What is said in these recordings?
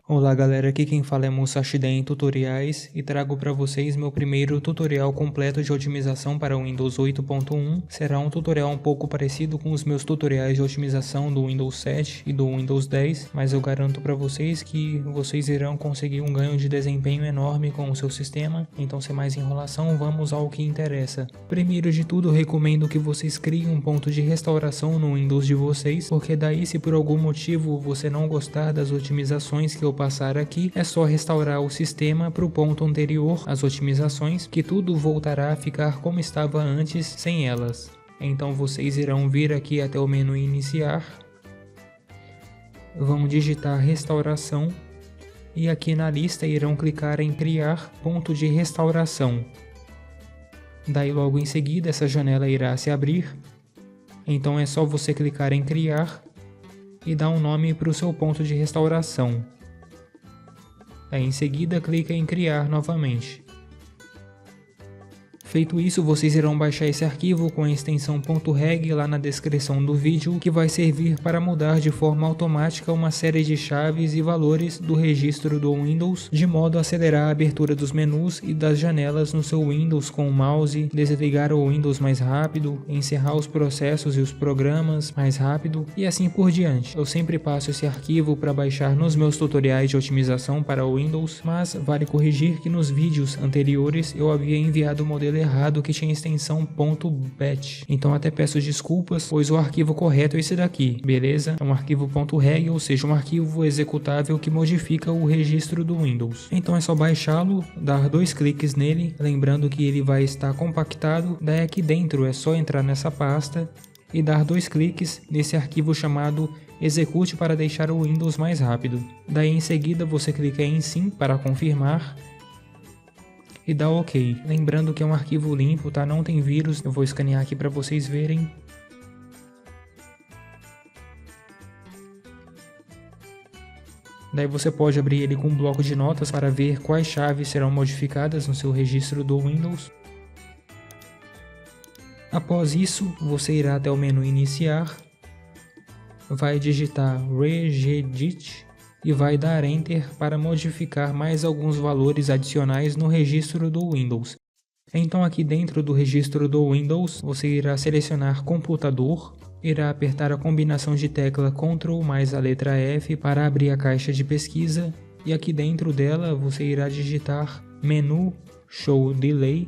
Olá galera, aqui quem fala é Musashi em Tutoriais e trago para vocês meu primeiro tutorial completo de otimização para o Windows 8.1. Será um tutorial um pouco parecido com os meus tutoriais de otimização do Windows 7 e do Windows 10, mas eu garanto para vocês que vocês irão conseguir um ganho de desempenho enorme com o seu sistema. Então, sem mais enrolação, vamos ao que interessa. Primeiro de tudo, recomendo que vocês criem um ponto de restauração no Windows de vocês, porque daí, se por algum motivo você não gostar das otimizações que eu passar aqui, é só restaurar o sistema para o ponto anterior às otimizações, que tudo voltará a ficar como estava antes sem elas. Então vocês irão vir aqui até o menu iniciar, vão digitar restauração e aqui na lista irão clicar em criar ponto de restauração. Daí logo em seguida essa janela irá se abrir, então é só você clicar em criar e dar um nome para o seu ponto de restauração. Aí em seguida clica em criar novamente. Feito isso, vocês irão baixar esse arquivo com a extensão .reg lá na descrição do vídeo, que vai servir para mudar de forma automática uma série de chaves e valores do registro do Windows, de modo a acelerar a abertura dos menus e das janelas no seu Windows com o mouse, desligar o Windows mais rápido, encerrar os processos e os programas mais rápido e assim por diante. Eu sempre passo esse arquivo para baixar nos meus tutoriais de otimização para o Windows, mas vale corrigir que nos vídeos anteriores eu havia enviado o modelo errado que tinha extensão .bat. Então até peço desculpas, pois o arquivo correto é esse daqui, beleza? É um arquivo .reg, ou seja, um arquivo executável que modifica o registro do Windows. Então é só baixá-lo, dar 2 cliques nele, lembrando que ele vai estar compactado. Daí aqui dentro é só entrar nessa pasta e dar 2 cliques nesse arquivo chamado execute para deixar o Windows mais rápido. Daí em seguida você clica em sim para confirmar e dá OK. Lembrando que é um arquivo limpo, tá? Não tem vírus. Eu vou escanear aqui para vocês verem. Daí você pode abrir ele com um bloco de notas para ver quais chaves serão modificadas no seu registro do Windows. Após isso, você irá até o menu iniciar, vai digitar regedit e vai dar Enter para modificar mais alguns valores adicionais no registro do Windows. Então aqui dentro do registro do Windows, você irá selecionar computador, irá apertar a combinação de tecla Ctrl mais a letra F para abrir a caixa de pesquisa e aqui dentro dela você irá digitar menu show delay.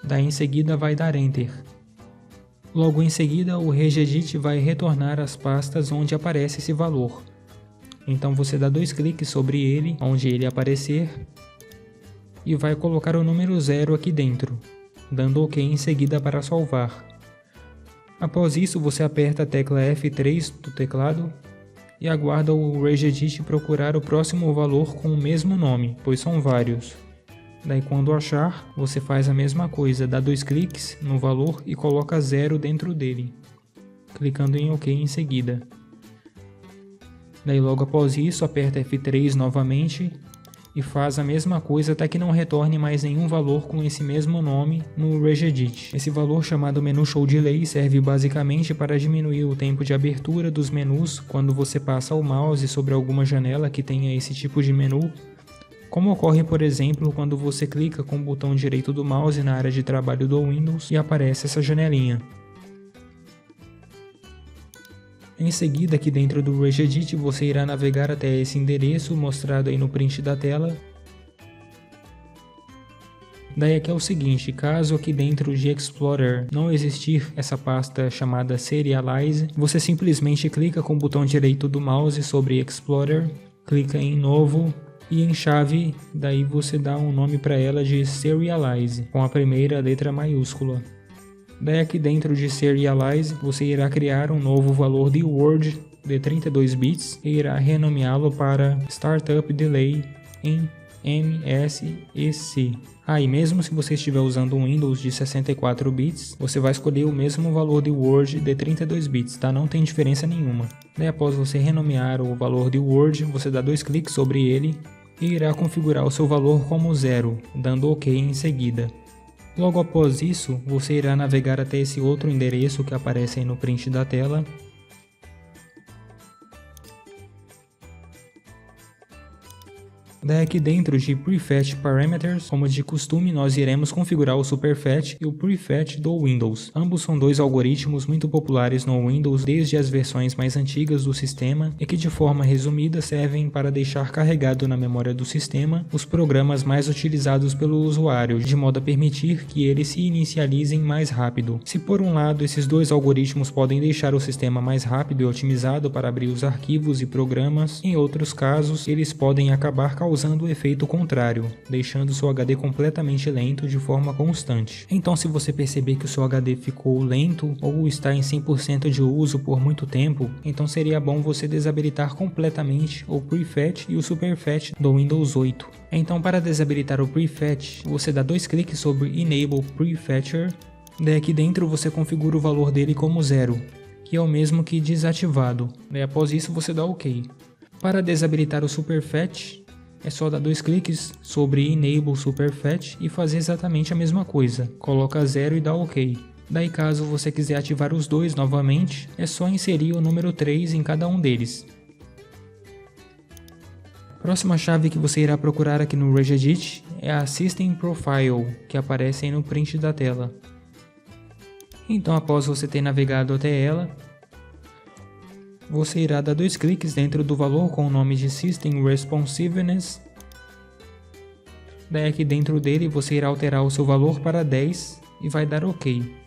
Daí em seguida vai dar Enter. Logo em seguida, o regedit vai retornar as pastas onde aparece esse valor. Então você dá 2 cliques sobre ele, onde ele aparecer, e vai colocar o número 0 aqui dentro, dando OK em seguida para salvar. Após isso, você aperta a tecla F3 do teclado e aguarda o regedit procurar o próximo valor com o mesmo nome, pois são vários. Daí quando achar, você faz a mesma coisa, dá 2 cliques no valor e coloca 0 dentro dele, clicando em OK em seguida. Daí logo após isso, aperta F3 novamente e faz a mesma coisa até que não retorne mais nenhum valor com esse mesmo nome no regedit. Esse valor chamado menu show delay serve basicamente para diminuir o tempo de abertura dos menus quando você passa o mouse sobre alguma janela que tenha esse tipo de menu, como ocorre, por exemplo, quando você clica com o botão direito do mouse na área de trabalho do Windows e aparece essa janelinha. Em seguida, aqui dentro do regedit, você irá navegar até esse endereço mostrado aí no print da tela. Daí aqui é o seguinte, caso aqui dentro de Explorer não existir essa pasta chamada Serialize, você simplesmente clica com o botão direito do mouse sobre Explorer, clica em Novo, e em chave, daí você dá um nome para ela de Serialize, com a primeira letra maiúscula. Daí aqui dentro de Serialize, você irá criar um novo valor de Word de 32 bits e irá renomeá-lo para Startup Delay em MSEC. E mesmo se você estiver usando um Windows de 64 bits, você vai escolher o mesmo valor de Word de 32 bits, tá? Não tem diferença nenhuma. Daí após você renomear o valor de Word, você dá 2 cliques sobre ele e irá configurar o seu valor como 0, dando OK em seguida. Logo após isso, você irá navegar até esse outro endereço que aparece aí no print da tela Daí aqui dentro de Prefetch Parameters, como de costume, nós iremos configurar o Superfetch e o Prefetch do Windows. Ambos são dois algoritmos muito populares no Windows desde as versões mais antigas do sistema e que de forma resumida servem para deixar carregado na memória do sistema os programas mais utilizados pelo usuário, de modo a permitir que eles se inicializem mais rápido. Se por um lado esses dois algoritmos podem deixar o sistema mais rápido e otimizado para abrir os arquivos e programas, em outros casos eles podem acabar causando o efeito contrário, deixando seu HD completamente lento de forma constante. Então, se você perceber que o seu HD ficou lento ou está em 100% de uso por muito tempo, então seria bom você desabilitar completamente o Prefetch e o Superfetch do Windows 8. Então, para desabilitar o Prefetch, você dá dois cliques sobre Enable Prefetcher, daí aqui dentro você configura o valor dele como 0, que é o mesmo que desativado. Daí após isso você dá OK. Para desabilitar o Superfetch, é só dar dois cliques sobre Enable Superfetch e fazer exatamente a mesma coisa. Coloca 0 e dá OK. Daí caso você quiser ativar os dois novamente, é só inserir o número 3 em cada um deles. Próxima chave que você irá procurar aqui no Regedit é a System Profile, que aparece aí no print da tela. Então após você ter navegado até ela, você irá dar dois cliques dentro do valor com o nome de System Responsiveness. Daí aqui dentro dele você irá alterar o seu valor para 10 e vai dar OK.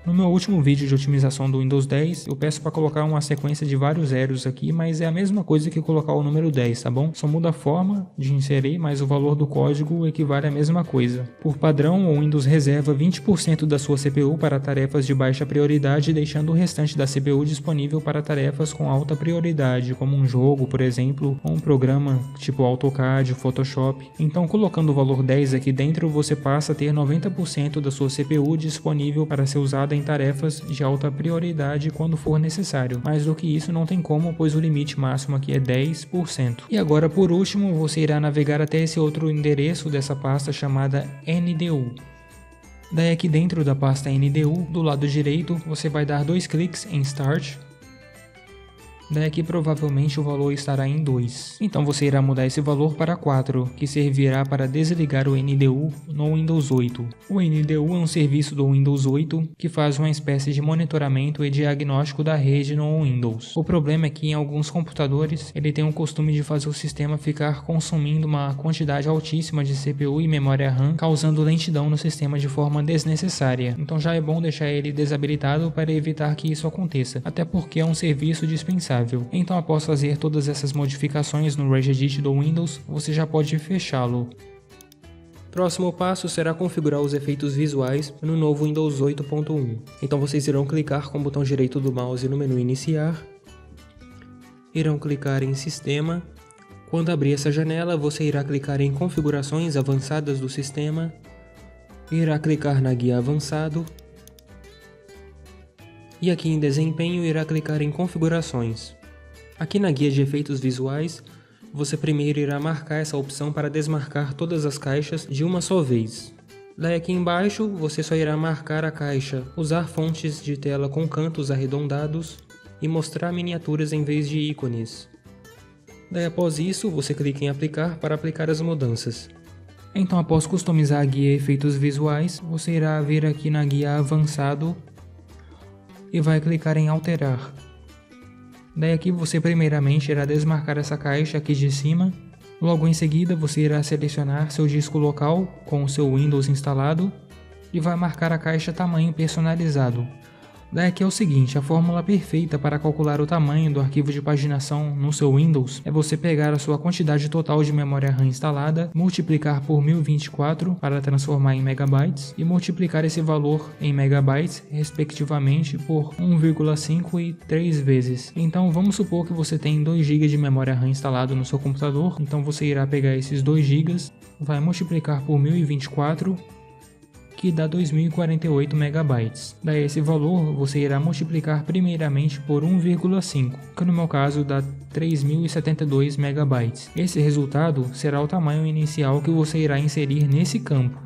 No meu último vídeo de otimização do Windows 10, eu peço para colocar uma sequência de vários zeros aqui, mas é a mesma coisa que colocar o número 10, tá bom? Só muda a forma de inserir, mas o valor do código equivale à mesma coisa. Por padrão, o Windows reserva 20% da sua CPU para tarefas de baixa prioridade, deixando o restante da CPU disponível para tarefas com alta prioridade, como um jogo, por exemplo, ou um programa tipo AutoCAD, Photoshop. Então, colocando o valor 10 aqui dentro, você passa a ter 90% da sua CPU disponível para ser usada em tarefas de alta prioridade quando for necessário. Mais do que isso não tem como, pois o limite máximo aqui é 10%. E agora, por último, você irá navegar até esse outro endereço dessa pasta chamada NDU. Daí aqui dentro da pasta NDU, do lado direito, você vai dar dois cliques em Start. Daí aqui provavelmente o valor estará em 2. Então você irá mudar esse valor para 4, que servirá para desligar o NDU no Windows 8. O NDU é um serviço do Windows 8 que faz uma espécie de monitoramento e diagnóstico da rede no Windows. O problema é que em alguns computadores ele tem o costume de fazer o sistema ficar consumindo uma quantidade altíssima de CPU e memória RAM, causando lentidão no sistema de forma desnecessária. Então já é bom deixar ele desabilitado para evitar que isso aconteça, até porque é um serviço dispensável. Então após fazer todas essas modificações no Regedit do Windows, você já pode fechá-lo. Próximo passo será configurar os efeitos visuais no novo Windows 8.1. Então vocês irão clicar com o botão direito do mouse no menu Iniciar, irão clicar em Sistema. Quando abrir essa janela, você irá clicar em Configurações Avançadas do Sistema, irá clicar na Guia Avançado, e aqui em Desempenho irá clicar em Configurações. Aqui na guia de efeitos visuais, você primeiro irá marcar essa opção para desmarcar todas as caixas de uma só vez. Daí aqui embaixo, você só irá marcar a caixa Usar fontes de tela com cantos arredondados e mostrar miniaturas em vez de ícones. Daí após isso, você clica em Aplicar para aplicar as mudanças. Então após customizar a guia Efeitos Visuais, você irá vir aqui na guia Avançado e vai clicar em Alterar. Daí aqui você primeiramente irá desmarcar essa caixa aqui de cima. Logo em seguida você irá selecionar seu disco local com o seu Windows instalado e vai marcar a caixa Tamanho Personalizado. Daí aqui é o seguinte, a fórmula perfeita para calcular o tamanho do arquivo de paginação no seu Windows é você pegar a sua quantidade total de memória RAM instalada, multiplicar por 1024 para transformar em megabytes e multiplicar esse valor em megabytes, respectivamente, por 1,5 e 3 vezes. Então vamos supor que você tem 2 GB de memória RAM instalado no seu computador, então você irá pegar esses 2 GB, vai multiplicar por 1024, que dá 2048 megabytes. Daí esse valor você irá multiplicar primeiramente por 1,5, que no meu caso dá 3072 megabytes. Esse resultado será o tamanho inicial que você irá inserir nesse campo.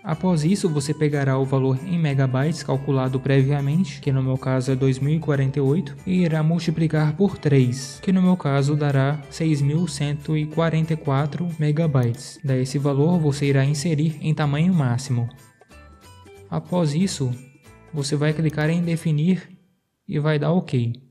Após isso, você pegará o valor em megabytes calculado previamente, que no meu caso é 2048, e irá multiplicar por 3, que no meu caso dará 6144 megabytes. Daí esse valor você irá inserir em tamanho máximo. Após isso, você vai clicar em definir e vai dar OK.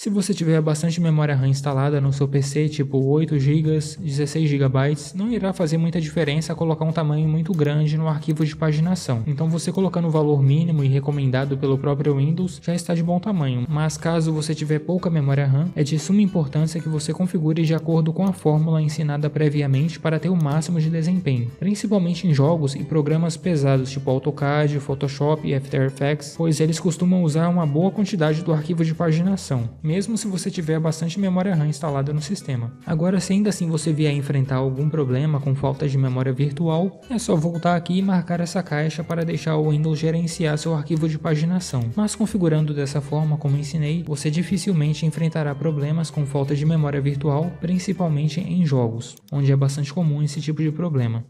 Se você tiver bastante memória RAM instalada no seu PC, tipo 8 GB, 16 GB, não irá fazer muita diferença colocar um tamanho muito grande no arquivo de paginação. Então você colocando o valor mínimo e recomendado pelo próprio Windows já está de bom tamanho. Mas caso você tiver pouca memória RAM, é de suma importância que você configure de acordo com a fórmula ensinada previamente para ter o máximo de desempenho, principalmente em jogos e programas pesados tipo AutoCAD, Photoshop e After Effects, pois eles costumam usar uma boa quantidade do arquivo de paginação, mesmo se você tiver bastante memória RAM instalada no sistema. Agora, se ainda assim você vier enfrentar algum problema com falta de memória virtual, é só voltar aqui e marcar essa caixa para deixar o Windows gerenciar seu arquivo de paginação. Mas configurando dessa forma como ensinei, você dificilmente enfrentará problemas com falta de memória virtual, principalmente em jogos, onde é bastante comum esse tipo de problema.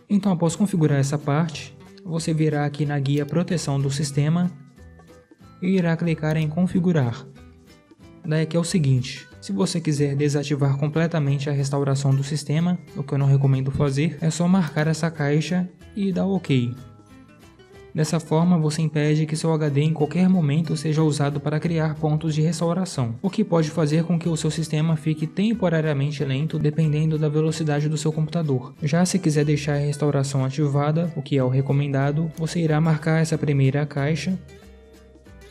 Então, após configurar essa parte, você virá aqui na guia Proteção do Sistema e irá clicar em Configurar. Daí aqui é o seguinte, se você quiser desativar completamente a restauração do sistema, o que eu não recomendo fazer, é só marcar essa caixa e dar OK. Dessa forma você impede que seu HD em qualquer momento seja usado para criar pontos de restauração, o que pode fazer com que o seu sistema fique temporariamente lento dependendo da velocidade do seu computador. Já se quiser deixar a restauração ativada, o que é o recomendado, você irá marcar essa primeira caixa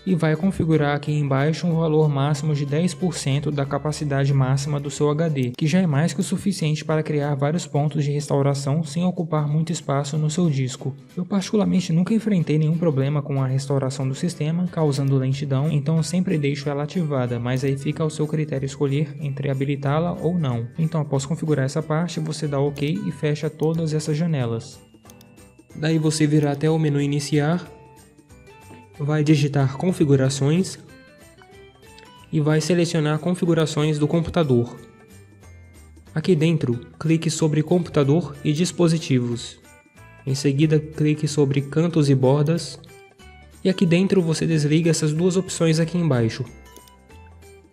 e vai configurar aqui embaixo um valor máximo de 10% da capacidade máxima do seu HD, que já é mais que o suficiente para criar vários pontos de restauração sem ocupar muito espaço no seu disco. Eu particularmente nunca enfrentei nenhum problema com a restauração do sistema, causando lentidão, então eu sempre deixo ela ativada, mas aí fica ao seu critério escolher entre habilitá-la ou não. Então após configurar essa parte, você dá OK e fecha todas essas janelas. Daí você virá até o menu Iniciar, vai digitar Configurações e vai selecionar Configurações do computador. Aqui dentro, clique sobre Computador e Dispositivos. Em seguida, clique sobre Cantos e Bordas. E aqui dentro você desliga essas duas opções aqui embaixo.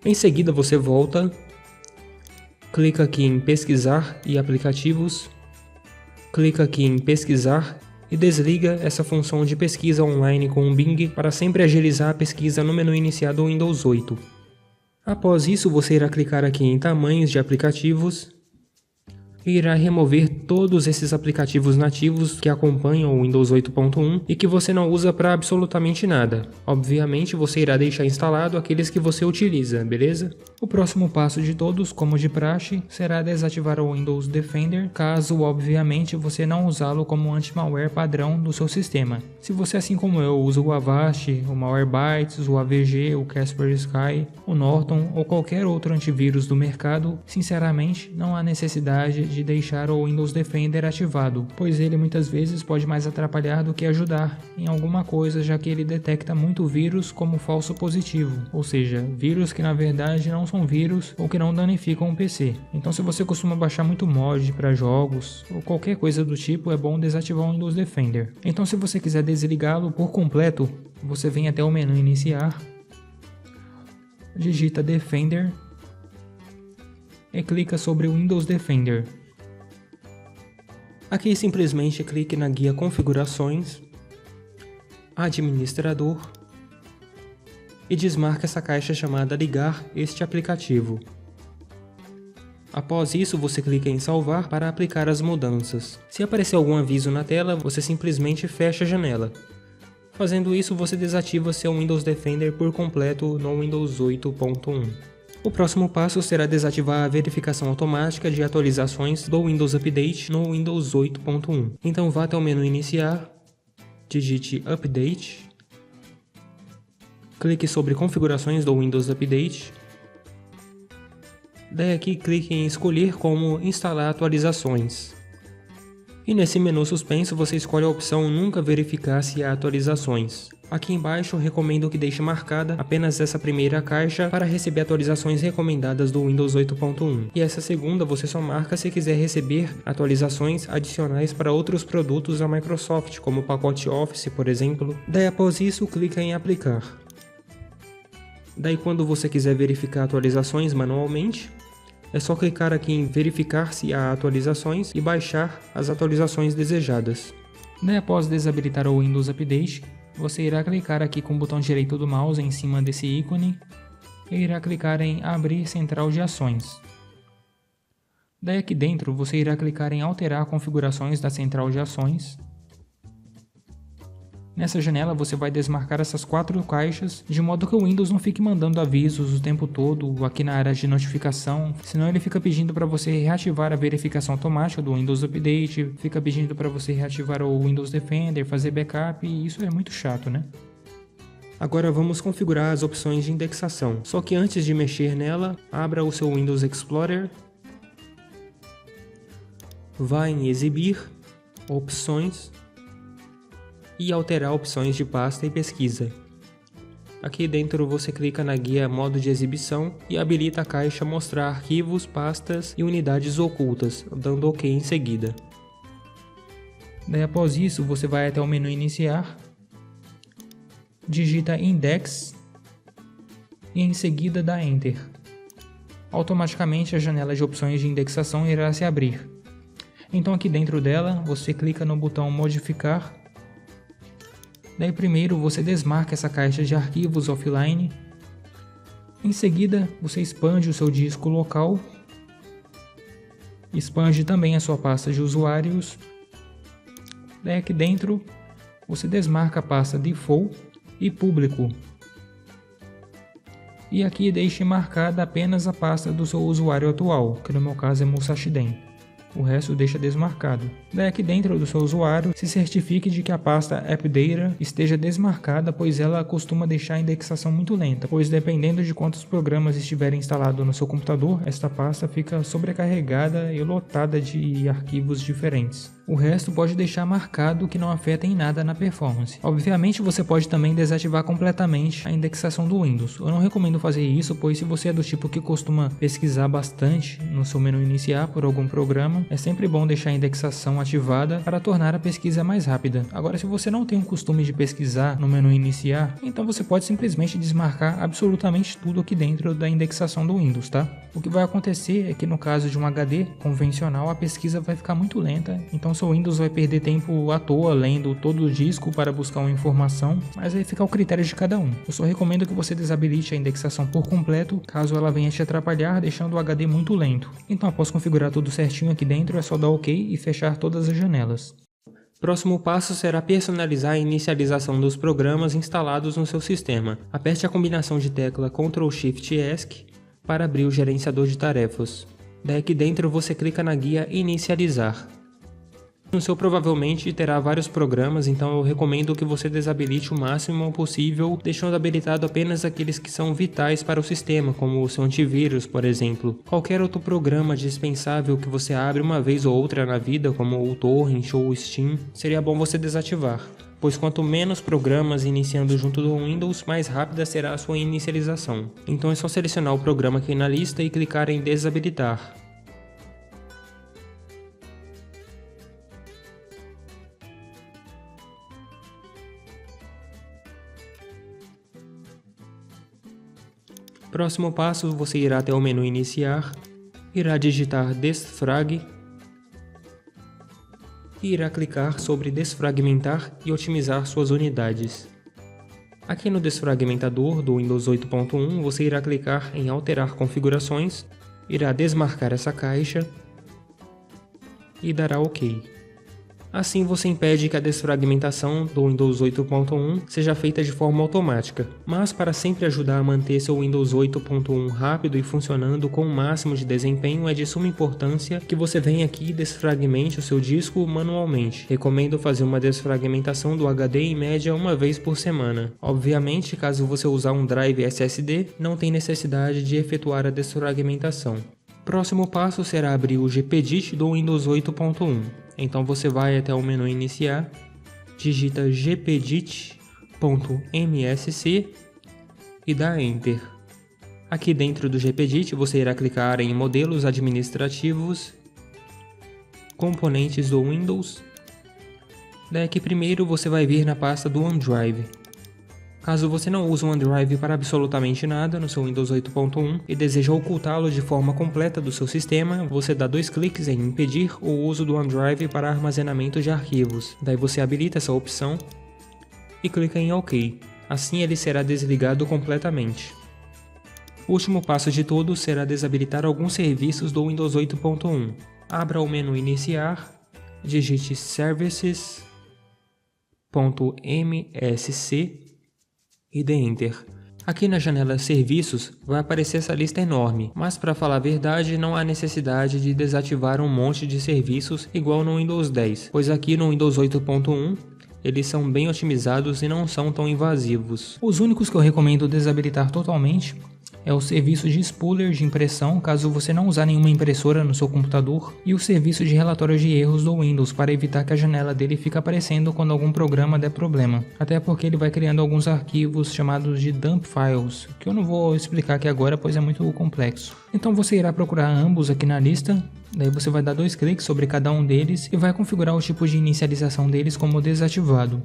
Em seguida você volta, clica aqui em Pesquisar e Aplicativos, clica aqui em Pesquisar e desliga essa função de pesquisa online com o Bing para sempre agilizar a pesquisa no menu iniciado do Windows 8. Após isso, você irá clicar aqui em Tamanhos de aplicativos e irá remover todos esses aplicativos nativos que acompanham o Windows 8.1 e que você não usa para absolutamente nada. Obviamente, você irá deixar instalado aqueles que você utiliza, beleza? O próximo passo de todos, como de praxe, será desativar o Windows Defender, caso, obviamente, você não usá-lo como anti-malware padrão do seu sistema. Se você, assim como eu, usa o Avast, o Malwarebytes, o AVG, o Kaspersky, o Norton ou qualquer outro antivírus do mercado, sinceramente, não há necessidade de deixar o Windows Defender ativado, pois ele muitas vezes pode mais atrapalhar do que ajudar em alguma coisa, já que ele detecta muito vírus como falso positivo, ou seja, vírus que na verdade não são vírus ou que não danificam o PC. Então se você costuma baixar muito mod para jogos ou qualquer coisa do tipo, é bom desativar o Windows Defender. Então se você quiser desligá-lo por completo, você vem até o menu Iniciar, digita Defender e clica sobre Windows Defender. Aqui simplesmente clique na guia Configurações, Administrador e desmarque essa caixa chamada Ligar este aplicativo. Após isso, você clica em Salvar para aplicar as mudanças. Se aparecer algum aviso na tela, você simplesmente fecha a janela. Fazendo isso, você desativa seu Windows Defender por completo no Windows 8.1. O próximo passo será desativar a verificação automática de atualizações do Windows Update no Windows 8.1. Então vá até o menu Iniciar, digite Update, clique sobre Configurações do Windows Update, daí aqui clique em Escolher como Instalar atualizações. E nesse menu suspenso você escolhe a opção Nunca verificar se há atualizações. Aqui embaixo recomendo que deixe marcada apenas essa primeira caixa para receber atualizações recomendadas do Windows 8.1. E essa segunda você só marca se quiser receber atualizações adicionais para outros produtos da Microsoft, como o pacote Office, por exemplo. Daí após isso, clica em aplicar. Daí quando você quiser verificar atualizações manualmente, é só clicar aqui em verificar se há atualizações e baixar as atualizações desejadas. Daí após desabilitar o Windows Update, você irá clicar aqui com o botão direito do mouse em cima desse ícone e irá clicar em abrir central de ações. Daí aqui dentro você irá clicar em alterar configurações da central de ações. Nessa janela você vai desmarcar essas 4 caixas, de modo que o Windows não fique mandando avisos o tempo todo aqui na área de notificação, senão ele fica pedindo para você reativar a verificação automática do Windows Update, fica pedindo para você reativar o Windows Defender, fazer backup, e isso é muito chato, né? Agora vamos configurar as opções de indexação, só que antes de mexer nela, abra o seu Windows Explorer, vá em Exibir, Opções, e alterar opções de pasta e pesquisa. Aqui dentro você clica na guia Modo de exibição e habilita a caixa Mostrar arquivos, pastas e unidades ocultas, dando OK em seguida. Daí após isso você vai até o menu Iniciar, digita Index e em seguida dá Enter. Automaticamente a janela de opções de indexação irá se abrir. Então aqui dentro dela você clica no botão Modificar. Daí primeiro você desmarca essa caixa de arquivos offline. Em seguida você expande o seu disco local. Expande também a sua pasta de usuários. Daí aqui dentro você desmarca a pasta Default e Público. E aqui deixe marcada apenas a pasta do seu usuário atual, que no meu caso é Musashi Den. O resto deixa desmarcado. Daí aqui dentro do seu usuário, se certifique de que a pasta AppData esteja desmarcada, pois ela costuma deixar a indexação muito lenta, pois dependendo de quantos programas estiverem instalados no seu computador, esta pasta fica sobrecarregada e lotada de arquivos diferentes. O resto pode deixar marcado que não afeta em nada na performance. Obviamente você pode também desativar completamente a indexação do Windows. Eu não recomendo fazer isso, pois se você é do tipo que costuma pesquisar bastante no seu menu iniciar por algum programa, é sempre bom deixar a indexação ativada para tornar a pesquisa mais rápida. Agora, se você não tem o costume de pesquisar no menu iniciar, então você pode simplesmente desmarcar absolutamente tudo aqui dentro da indexação do Windows, tá? O que vai acontecer é que no caso de um HD convencional, a pesquisa vai ficar muito lenta, então seu Windows vai perder tempo à toa lendo todo o disco para buscar uma informação, mas aí fica ao critério de cada um. Eu só recomendo que você desabilite a indexação por completo, caso ela venha te atrapalhar, deixando o HD muito lento. Então, após configurar tudo certinho aqui dentro, é só dar OK e fechar todas as janelas. Próximo passo será personalizar a inicialização dos programas instalados no seu sistema. Aperte a combinação de tecla Ctrl+Shift+ESC para abrir o gerenciador de tarefas. Daí aqui dentro você clica na guia Inicializar. No seu provavelmente terá vários programas, então eu recomendo que você desabilite o máximo possível, deixando habilitado apenas aqueles que são vitais para o sistema, como o seu antivírus, por exemplo. Qualquer outro programa dispensável que você abre uma vez ou outra na vida, como o Torrent ou o Steam, seria bom você desativar, pois quanto menos programas iniciando junto do Windows, mais rápida será a sua inicialização. Então é só selecionar o programa aqui na lista e clicar em desabilitar. Próximo passo, você irá até o menu Iniciar, irá digitar Desfrag e irá clicar sobre Desfragmentar e otimizar suas unidades. Aqui no desfragmentador do Windows 8.1, você irá clicar em Alterar configurações, irá desmarcar essa caixa e dará OK. Assim você impede que a desfragmentação do Windows 8.1 seja feita de forma automática. Mas para sempre ajudar a manter seu Windows 8.1 rápido e funcionando com o máximo de desempenho, é de suma importância que você venha aqui e desfragmente o seu disco manualmente. Recomendo fazer uma desfragmentação do HD em média uma vez por semana. Obviamente, caso você usar um drive SSD, não tem necessidade de efetuar a desfragmentação. Próximo passo será abrir o GPDIT do Windows 8.1. Então você vai até o menu iniciar, digita gpdit.msc e dá Enter. Aqui dentro do gpdit você irá clicar em modelos administrativos, componentes do Windows. Daqui primeiro você vai vir na pasta do OneDrive. Caso você não use o OneDrive para absolutamente nada no seu Windows 8.1 e deseja ocultá-lo de forma completa do seu sistema, você dá 2 cliques em impedir o uso do OneDrive para armazenamento de arquivos. Daí você habilita essa opção e clica em OK. Assim ele será desligado completamente. O último passo de todos será desabilitar alguns serviços do Windows 8.1. Abra o menu iniciar, digite services.msc e dê Enter. Aqui na janela Serviços vai aparecer essa lista enorme, mas para falar a verdade não há necessidade de desativar um monte de serviços igual no Windows 10, pois aqui no Windows 8.1 eles são bem otimizados e não são tão invasivos. Os únicos que eu recomendo desabilitar totalmente é o serviço de spooler de impressão, caso você não usar nenhuma impressora no seu computador, e o serviço de relatório de erros do Windows, para evitar que a janela dele fique aparecendo quando algum programa der problema. Até porque ele vai criando alguns arquivos chamados de dump files, que eu não vou explicar aqui agora, pois é muito complexo. Então você irá procurar ambos aqui na lista, daí você vai dar 2 cliques sobre cada um deles e vai configurar o tipo de inicialização deles como desativado.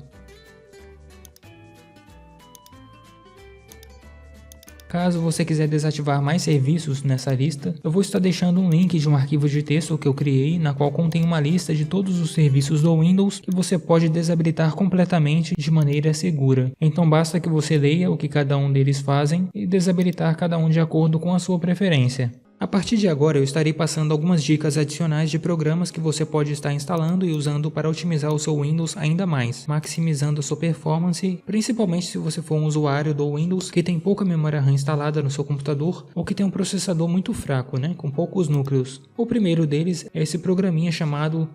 Caso você quiser desativar mais serviços nessa lista, eu vou estar deixando um link de um arquivo de texto que eu criei, na qual contém uma lista de todos os serviços do Windows que você pode desabilitar completamente de maneira segura. Então basta que você leia o que cada um deles fazem e desabilitar cada um de acordo com a sua preferência. A partir de agora eu estarei passando algumas dicas adicionais de programas que você pode estar instalando e usando para otimizar o seu Windows ainda mais, maximizando a sua performance, principalmente se você for um usuário do Windows que tem pouca memória RAM instalada no seu computador ou que tem um processador muito fraco, com poucos núcleos. O primeiro deles é esse programinha chamado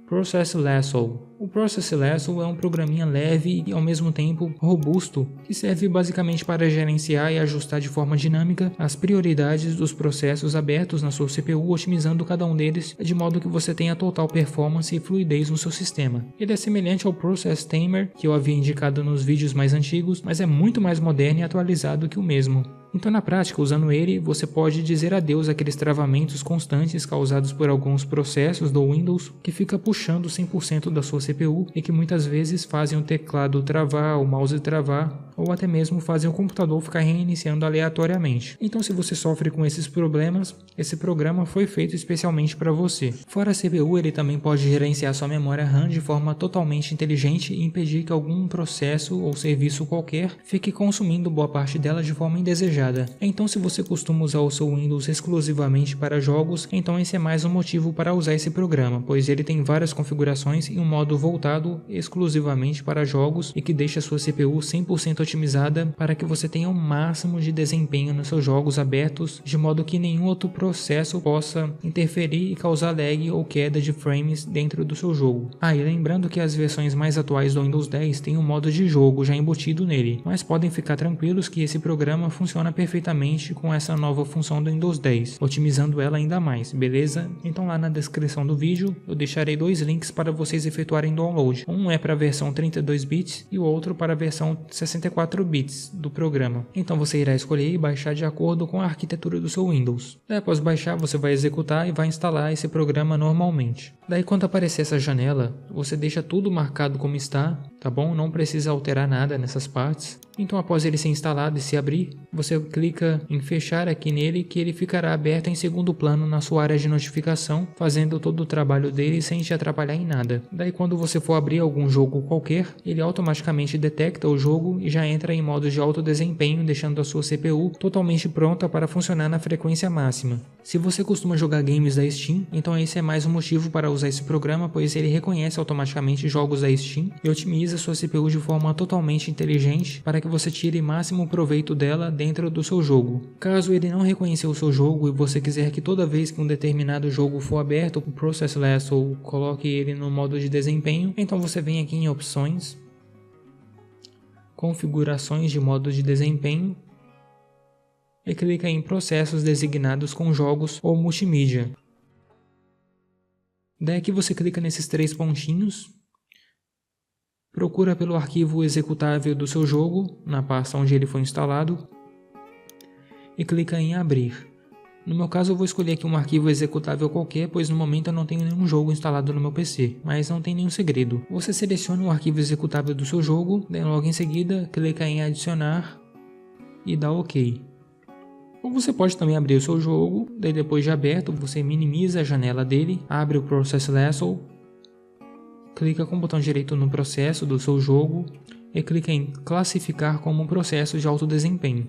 Process Lasso. O Process Lasso é um programinha leve e ao mesmo tempo robusto, que serve basicamente para gerenciar e ajustar de forma dinâmica as prioridades dos processos abertos na sua CPU, otimizando cada um deles de modo que você tenha total performance e fluidez no seu sistema. Ele é semelhante ao Process Tamer, que eu havia indicado nos vídeos mais antigos, mas é muito mais moderno e atualizado que o mesmo. Então na prática, usando ele, você pode dizer adeus àqueles travamentos constantes causados por alguns processos do Windows que fica puxando 100% da sua CPU e que muitas vezes fazem o teclado travar, o mouse travar ou até mesmo fazem o computador ficar reiniciando aleatoriamente. Então se você sofre com esses problemas, esse programa foi feito especialmente para você. Fora a CPU, ele também pode gerenciar sua memória RAM de forma totalmente inteligente e impedir que algum processo ou serviço qualquer fique consumindo boa parte dela de forma indesejada. Então se você costuma usar o seu Windows exclusivamente para jogos, então esse é mais um motivo para usar esse programa, pois ele tem várias configurações e um modo voltado exclusivamente para jogos e que deixa sua CPU 100% otimizada para que você tenha o máximo de desempenho nos seus jogos abertos, de modo que nenhum outro processo possa interferir e causar lag ou queda de frames dentro do seu jogo. E lembrando que as versões mais atuais do Windows 10 têm um modo de jogo já embutido nele, mas podem ficar tranquilos que esse programa funciona perfeitamente com essa nova função do Windows 10, otimizando ela ainda mais, beleza? Então lá na descrição do vídeo eu deixarei 2 links para vocês efetuarem download. Um é para a versão 32 bits e o outro para a versão 64 bits do programa. Então você irá escolher e baixar de acordo com a arquitetura do seu Windows. Daí, após baixar, você vai executar e vai instalar esse programa normalmente. Daí quando aparecer essa janela, você deixa tudo marcado como está, tá bom? Não precisa alterar nada nessas partes. Então após ele ser instalado e se abrir, você clica em fechar aqui nele que ele ficará aberto em segundo plano na sua área de notificação, fazendo todo o trabalho dele sem te atrapalhar em nada. Daí quando você for abrir algum jogo qualquer, ele automaticamente detecta o jogo e já entra em modo de alto desempenho, deixando a sua CPU totalmente pronta para funcionar na frequência máxima. Se você costuma jogar games da Steam, então esse é mais um motivo para usar esse programa, pois ele reconhece automaticamente jogos da Steam e otimiza sua CPU de forma totalmente inteligente para que você tire máximo proveito dela dentro do seu jogo. Caso ele não reconhecer o seu jogo e você quiser que toda vez que um determinado jogo for aberto, o Process Lasso coloque ele no modo de desempenho, então você vem aqui em opções, configurações de modo de desempenho e clica em processos designados com jogos ou multimídia. Daí aqui você clica nesses 3 pontinhos, procura pelo arquivo executável do seu jogo, na pasta onde ele foi instalado, e clica em abrir. No meu caso eu vou escolher aqui um arquivo executável qualquer, pois no momento eu não tenho nenhum jogo instalado no meu PC, mas não tem nenhum segredo. Você seleciona o arquivo executável do seu jogo, daí logo em seguida clica em adicionar e dá OK. Ou você pode também abrir o seu jogo, daí depois de aberto você minimiza a janela dele, abre o Process Lasso, clica com o botão direito no processo do seu jogo e clica em classificar como um processo de alto desempenho.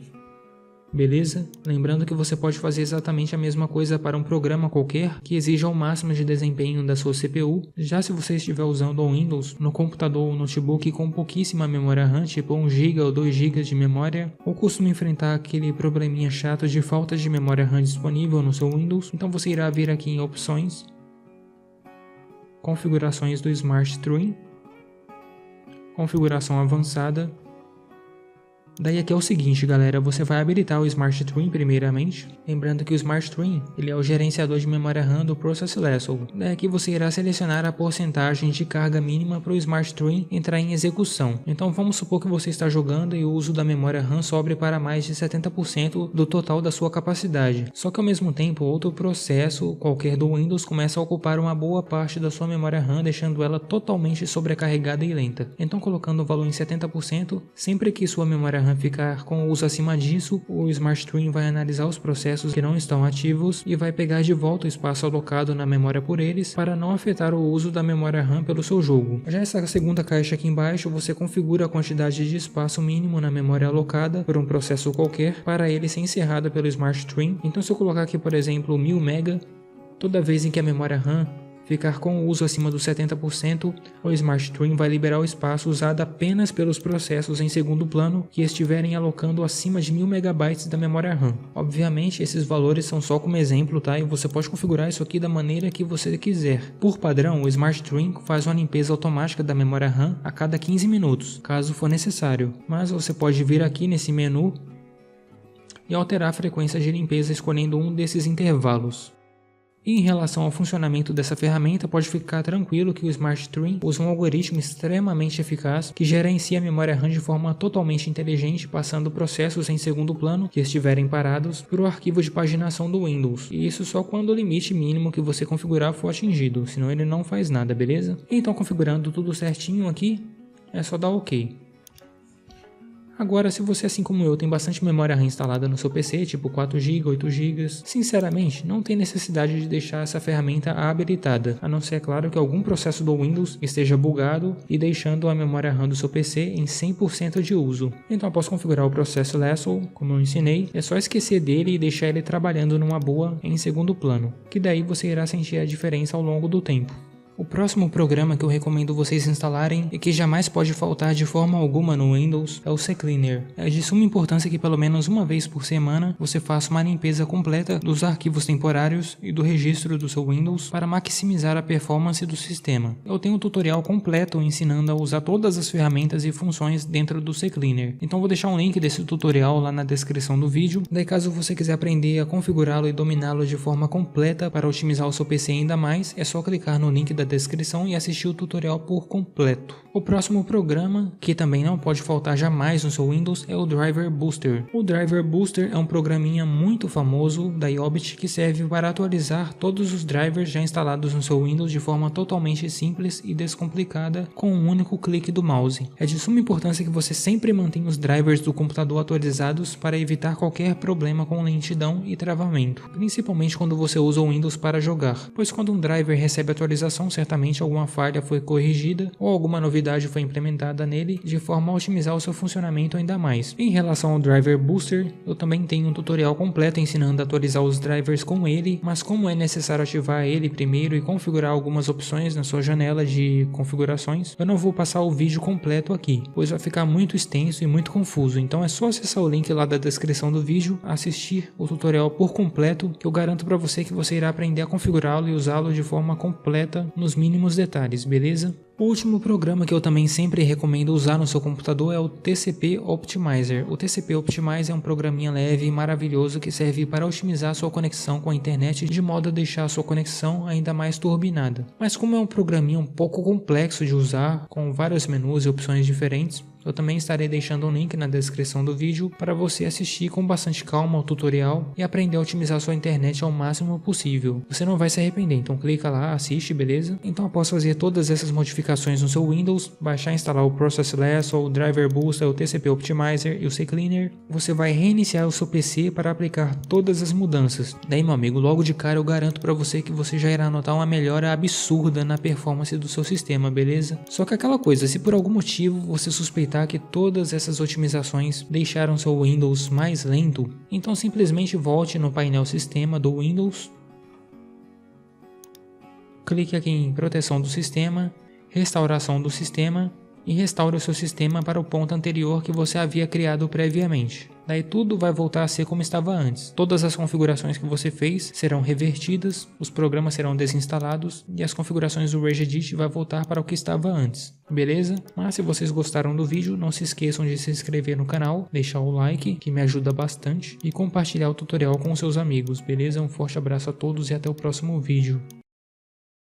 Beleza? Lembrando que você pode fazer exatamente a mesma coisa para um programa qualquer que exija o máximo de desempenho da sua CPU. Já se você estiver usando o Windows no computador ou notebook com pouquíssima memória RAM, tipo 1 GB ou 2 GB de memória, ou costuma enfrentar aquele probleminha chato de falta de memória RAM disponível no seu Windows, então você irá vir aqui em opções, configurações do Smart Stream, configuração avançada. Daí aqui é o seguinte, galera, você vai habilitar o Smart Stream primeiramente, lembrando que o Smart Stream ele é o gerenciador de memória RAM do Process Lasso. Daí aqui você irá selecionar a porcentagem de carga mínima para o Smart Stream entrar em execução. Então vamos supor que você está jogando e o uso da memória RAM sobre para mais de 70% do total da sua capacidade. Só que ao mesmo tempo outro processo qualquer do Windows começa a ocupar uma boa parte da sua memória RAM, deixando ela totalmente sobrecarregada e lenta. Então colocando o valor em 70%, sempre que sua memória RAM ficar com o uso acima disso, o Smart Stream vai analisar os processos que não estão ativos e vai pegar de volta o espaço alocado na memória por eles para não afetar o uso da memória RAM pelo seu jogo. Já essa segunda caixa aqui embaixo, você configura a quantidade de espaço mínimo na memória alocada por um processo qualquer para ele ser encerrado pelo Smart Stream. Então se eu colocar aqui por exemplo 1000 MB, toda vez em que a memória RAM ficar com o uso acima dos 70%, o Smart Stream vai liberar o espaço usado apenas pelos processos em segundo plano que estiverem alocando acima de 1000 MB da memória RAM. Obviamente esses valores são só como exemplo, tá? E você pode configurar isso aqui da maneira que você quiser. Por padrão, o Smart Stream faz uma limpeza automática da memória RAM a cada 15 minutos, caso for necessário. Mas você pode vir aqui nesse menu e alterar a frequência de limpeza escolhendo um desses intervalos. E em relação ao funcionamento dessa ferramenta, pode ficar tranquilo que o Smart Stream usa um algoritmo extremamente eficaz que gerencia a memória RAM de forma totalmente inteligente, passando processos em segundo plano que estiverem parados para o arquivo de paginação do Windows. E isso só quando o limite mínimo que você configurar for atingido, senão ele não faz nada, beleza? Então configurando tudo certinho aqui, é só dar OK. Agora, se você, assim como eu, tem bastante memória RAM instalada no seu PC, tipo 4 GB, 8 GB, sinceramente, não tem necessidade de deixar essa ferramenta habilitada, a não ser, claro, que algum processo do Windows esteja bugado e deixando a memória RAM do seu PC em 100% de uso. Então, após configurar o Process Lasso, como eu ensinei, é só esquecer dele e deixar ele trabalhando numa boa em segundo plano, que daí você irá sentir a diferença ao longo do tempo. O próximo programa que eu recomendo vocês instalarem e que jamais pode faltar de forma alguma no Windows é o CCleaner. É de suma importância que pelo menos uma vez por semana você faça uma limpeza completa dos arquivos temporários e do registro do seu Windows para maximizar a performance do sistema. Eu tenho um tutorial completo ensinando a usar todas as ferramentas e funções dentro do CCleaner, então vou deixar um link desse tutorial lá na descrição do vídeo. Daí caso você quiser aprender a configurá-lo e dominá-lo de forma completa para otimizar o seu PC ainda mais, é só clicar no link da descrição e assistir o tutorial por completo. O próximo programa, que também não pode faltar jamais no seu Windows, é o Driver Booster. O Driver Booster é um programinha muito famoso da Iobit que serve para atualizar todos os drivers já instalados no seu Windows de forma totalmente simples e descomplicada com um único clique do mouse. É de suma importância que você sempre mantenha os drivers do computador atualizados para evitar qualquer problema com lentidão e travamento, principalmente quando você usa o Windows para jogar, pois quando um driver recebe atualização, certamente alguma falha foi corrigida ou alguma novidade foi implementada nele de forma a otimizar o seu funcionamento ainda mais. Em relação ao Driver Booster, eu também tenho um tutorial completo ensinando a atualizar os drivers com ele, mas como é necessário ativar ele primeiro e configurar algumas opções na sua janela de configurações, eu não vou passar o vídeo completo aqui, pois vai ficar muito extenso e muito confuso, então é só acessar o link lá da descrição do vídeo, assistir o tutorial por completo, que eu garanto para você que você irá aprender a configurá-lo e usá-lo de forma completa nos mínimos detalhes, beleza? O último programa que eu também sempre recomendo usar no seu computador é o TCP Optimizer. O TCP Optimizer é um programinha leve e maravilhoso que serve para otimizar sua conexão com a internet de modo a deixar a sua conexão ainda mais turbinada. Mas como é um programinha um pouco complexo de usar, com vários menus e opções diferentes, eu também estarei deixando um link na descrição do vídeo para você assistir com bastante calma ao tutorial e aprender a otimizar sua internet ao máximo possível. Você não vai se arrepender, então clica lá, assiste, beleza? Então após fazer todas essas modificações no seu Windows, baixar e instalar o Processless, ou o Driver Booster, o TCP Optimizer e o CCleaner, você vai reiniciar o seu PC para aplicar todas as mudanças. Daí, meu amigo, logo de cara eu garanto para você que você já irá notar uma melhora absurda na performance do seu sistema, beleza? Só que aquela coisa, se por algum motivo você suspeitar que todas essas otimizações deixaram seu Windows mais lento, então simplesmente volte no painel Sistema do Windows, clique aqui em Proteção do Sistema, Restauração do Sistema e restaure o seu sistema para o ponto anterior que você havia criado previamente. Daí tudo vai voltar a ser como estava antes. Todas as configurações que você fez serão revertidas, os programas serão desinstalados e as configurações do Regedit vai voltar para o que estava antes. Beleza? Mas se vocês gostaram do vídeo, não se esqueçam de se inscrever no canal, deixar o like, que me ajuda bastante, e compartilhar o tutorial com seus amigos, beleza? Um forte abraço a todos e até o próximo vídeo.